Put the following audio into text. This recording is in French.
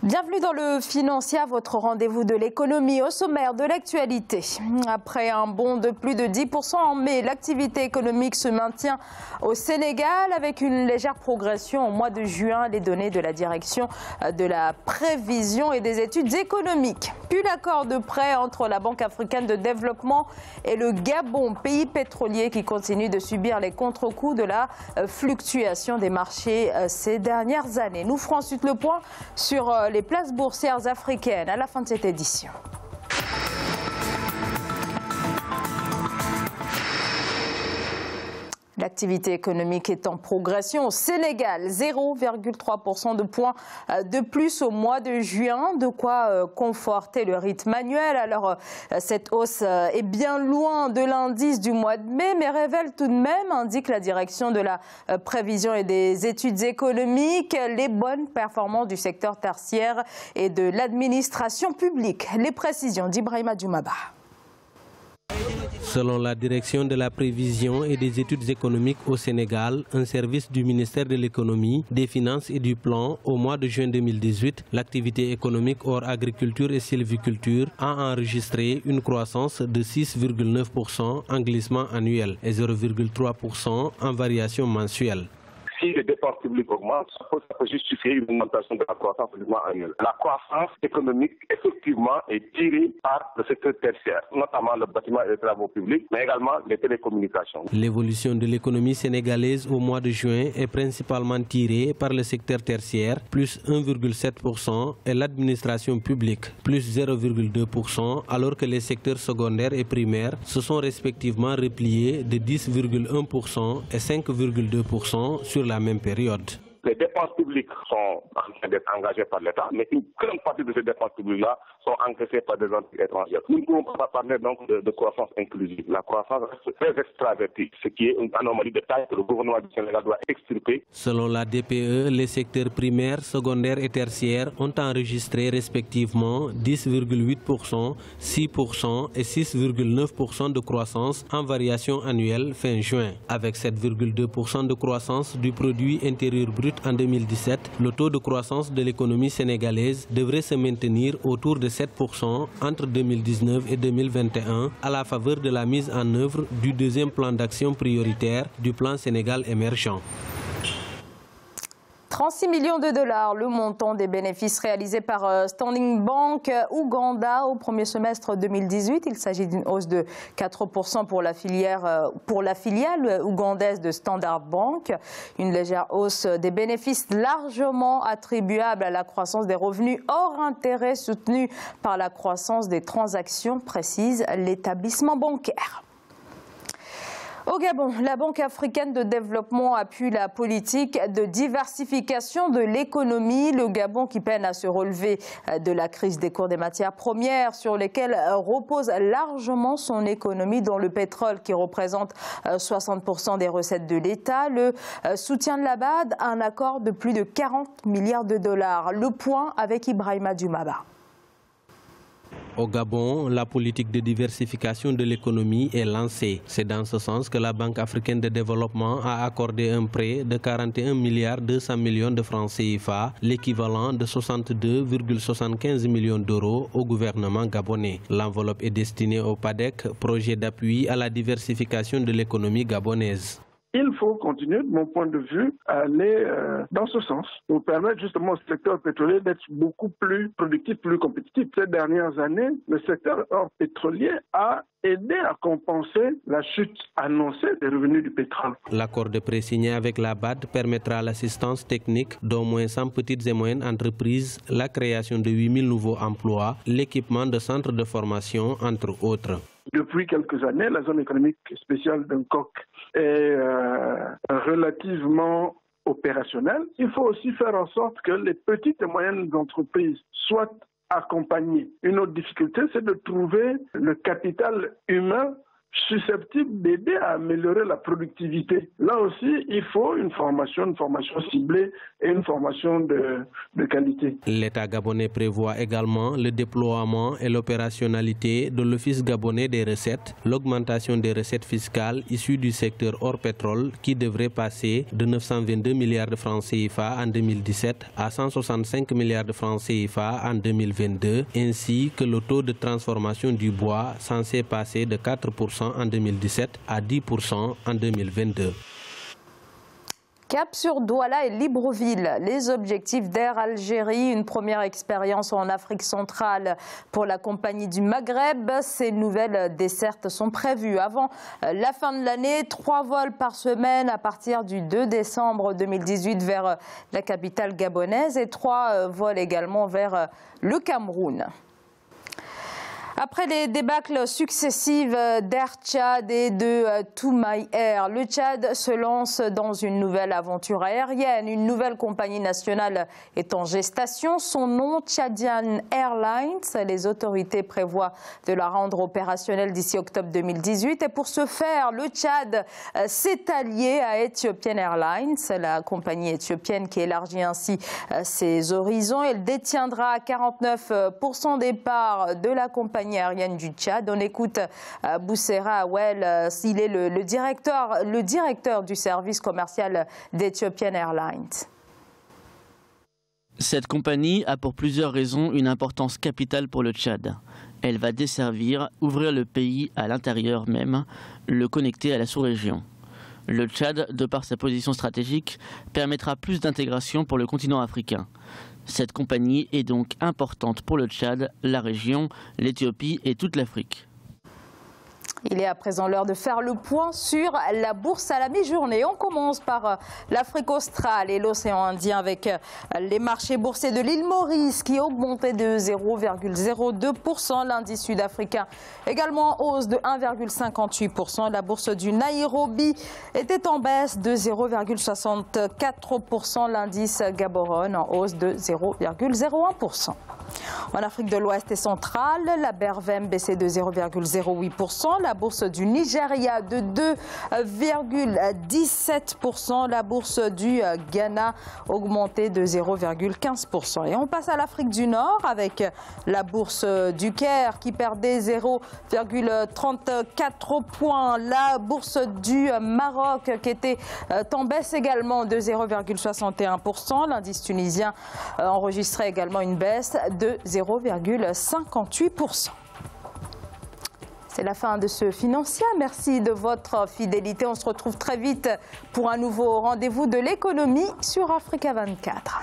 Bienvenue dans le Financier, votre rendez-vous de l'économie au sommaire de l'actualité. Après un bond de plus de 10% en mai, l'activité économique se maintient au Sénégal avec une légère progression au mois de juin. Les données de la direction de la prévision et des études économiques. Puis l'accord de prêt entre la Banque africaine de développement et le Gabon, pays pétrolier qui continue de subir les contre-coups de la fluctuation des marchés ces dernières années. Nous ferons ensuite le point sur les places boursières africaines à la fin de cette édition. L'activité économique est en progression au Sénégal, 0,3% de points de plus au mois de juin, de quoi conforter le rythme annuel. Alors cette hausse est bien loin de l'indice du mois de mai, mais révèle tout de même, indique la direction de la prévision et des études économiques, les bonnes performances du secteur tertiaire et de l'administration publique. Les précisions d'Ibrahima Djoumaba. Selon la direction de la prévision et des études économiques au Sénégal, un service du ministère de l'économie, des finances et du plan, au mois de juin 2018, l'activité économique hors agriculture et sylviculture a enregistré une croissance de 6,9% en glissement annuel et 0,3% en variation mensuelle. Si les dépenses publiques augmentent, ça peut justifier une augmentation de la croissance annuelle. La croissance économique, effectivement, est tirée par le secteur tertiaire, notamment le bâtiment et les travaux publics, mais également les télécommunications. L'évolution de l'économie sénégalaise au mois de juin est principalement tirée par le secteur tertiaire, plus 1,7%, et l'administration publique, plus 0,2%, alors que les secteurs secondaires et primaires se sont respectivement repliés de 10,1% et 5,2% sur la même période. Les dépenses publiques sont en train d'être engagées par l'État, mais une grande partie de ces dépenses publiques-là sont encaissées par des entités étrangères. Nous ne pouvons pas parler donc de croissance inclusive. La croissance reste très extravertie, ce qui est une anomalie de taille que le gouvernement du Sénégal doit extirper. Selon la DPE, les secteurs primaires, secondaires et tertiaires ont enregistré respectivement 10,8%, 6% et 6,9% de croissance en variation annuelle fin juin. Avec 7,2% de croissance du produit intérieur brut en 2017, le taux de croissance de l'économie sénégalaise devrait se maintenir autour de 7% entre 2019 et 2021 à la faveur de la mise en œuvre du deuxième plan d'action prioritaire du plan Sénégal émergent. 36 millions de dollars, le montant des bénéfices réalisés par Standing Bank Ouganda au premier semestre 2018. Il s'agit d'une hausse de 4% pour la filiale ougandaise de Standard Bank. Une légère hausse des bénéfices largement attribuable à la croissance des revenus hors intérêt soutenue par la croissance des transactions, précise l'établissement bancaire. Au Gabon, la Banque africaine de développement appuie la politique de diversification de l'économie. Le Gabon qui peine à se relever de la crise des cours des matières premières sur lesquelles repose largement son économie, dont le pétrole qui représente 60% des recettes de l'État. Le soutien de la BAD a un accord de plus de 40 milliards de dollars. Le point avec Ibrahima Djoumaba. Au Gabon, la politique de diversification de l'économie est lancée. C'est dans ce sens que la Banque africaine de développement a accordé un prêt de 41 milliards 200 millions de francs CFA, l'équivalent de 62,75 millions d'euros au gouvernement gabonais. L'enveloppe est destinée au PADEC, projet d'appui à la diversification de l'économie gabonaise. Il faut continuer, de mon point de vue, à aller dans ce sens pour permettre justement au secteur pétrolier d'être beaucoup plus productif, plus compétitif. Ces dernières années, le secteur pétrolier a aidé à compenser la chute annoncée des revenus du pétrole. L'accord de prêt signé avec la BAD permettra l'assistance technique d'au moins 100 petites et moyennes entreprises, la création de 8000 nouveaux emplois, l'équipement de centres de formation, entre autres. Depuis quelques années, la zone économique spéciale d'Nkok est relativement opérationnelle. Il faut aussi faire en sorte que les petites et moyennes entreprises soient accompagnées. Une autre difficulté, c'est de trouver le capital humain susceptibles d'aider à améliorer la productivité. Là aussi, il faut une formation ciblée et une formation de qualité. L'État gabonais prévoit également le déploiement et l'opérationnalité de l'Office gabonais des recettes, l'augmentation des recettes fiscales issues du secteur hors pétrole qui devrait passer de 922 milliards de francs CFA en 2017 à 165 milliards de francs CFA en 2022, ainsi que le taux de transformation du bois censé passer de 4% en 2017 à 10% en 2022. Cap sur Douala et Libreville, les objectifs d'Air Algérie, une première expérience en Afrique centrale pour la compagnie du Maghreb. Ces nouvelles dessertes sont prévues avant la fin de l'année. 3 vols par semaine à partir du 2 décembre 2018 vers la capitale gabonaise et 3 vols également vers le Cameroun. Après les débâcles successives d'Air Tchad et de Toumaï Air, le Tchad se lance dans une nouvelle aventure aérienne. Une nouvelle compagnie nationale est en gestation. Son nom, Tchadian Airlines. Les autorités prévoient de la rendre opérationnelle d'ici octobre 2018. Et pour ce faire, le Tchad s'est allié à Ethiopian Airlines, la compagnie éthiopienne qui élargit ainsi ses horizons. Elle détiendra 49% des parts de la compagnie aérienne du Tchad. On écoute Boussera Awel, il est le directeur du service commercial d'Ethiopian Airlines. Cette compagnie a pour plusieurs raisons une importance capitale pour le Tchad. Elle va desservir, ouvrir le pays à l'intérieur même, le connecter à la sous-région. Le Tchad, de par sa position stratégique, permettra plus d'intégration pour le continent africain. Cette compagnie est donc importante pour le Tchad, la région, l'Éthiopie et toute l'Afrique. Il est à présent l'heure de faire le point sur la bourse à la mi-journée. On commence par l'Afrique australe et l'océan Indien avec les marchés boursiers de l'île Maurice qui augmentaient de 0,02%. L'indice sud-africain également en hausse de 1,58%. La bourse du Nairobi était en baisse de 0,64%. L'indice Gaborone en hausse de 0,01%. En Afrique de l'Ouest et centrale, la BRVM baissait de 0,08%, la bourse du Nigeria de 2,17%, la bourse du Ghana augmentée de 0,15%. Et on passe à l'Afrique du Nord avec la bourse du Caire qui perdait 0,34 points, la bourse du Maroc qui était en baisse également de 0,61%, l'indice tunisien enregistrait également une baisse de 0,58%. C'est la fin de ce Financial. Merci de votre fidélité. On se retrouve très vite pour un nouveau rendez-vous de l'économie sur Africa 24.